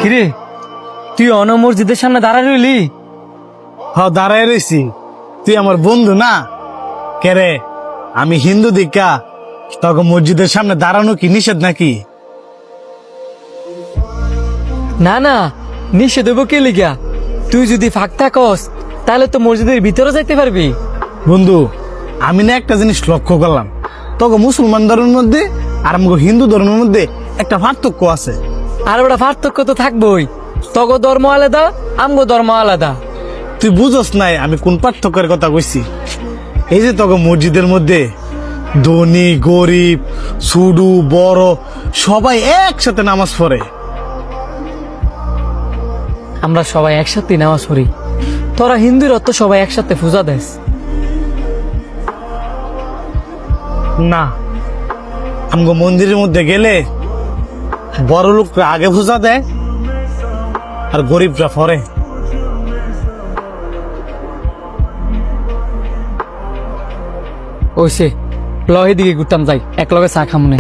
কিরে তুই অন মসজিদের সামনে দাঁড়ায় রইলি? দাঁড়ায় রয়েছি। তুই আমার বন্ধু না কেরে? আমি হিন্দু দিকা তখন মসজিদের সামনে দাঁড়ানো কি নিষেধ নাকি? না না, নিষেধ হইব কে লিগা? তুই যদি ফাঁক থাকস তাহলে তো মসজিদের ভিতরে যাইতে পারবি। বন্ধু, আমি না একটা জিনিস লক্ষ্য করলাম, তখন মুসলমান ধর্মের মধ্যে আর আমাকে হিন্দু ধর্মের মধ্যে একটা পার্থক্য আছে। আর ওটা পার্থক্য তো থাকবোই, তগো ধর্ম আলাদা আমগো ধর্ম আলাদা। তুই বুঝস নাই আমি কোন পার্থক্যের কথা কইছি? এই যে তখন মসজিদের মধ্যে ধনী গরিব ছোট বড় সবাই একসাথে নামাজ পড়ে। আমরা সবাই একসাথে নামাজ পড়ি, তোরা হিন্দুরা তো সবাই একসাথে পূজা দেস। না, আমগো মন্দিরের মধ্যে গেলে বড় লোকরা আগে পূজা দেয় আর গরিবরা পরে। ওইসে লহে দিকে ঘুরতাম যাই, এক লগে চা খামুনে।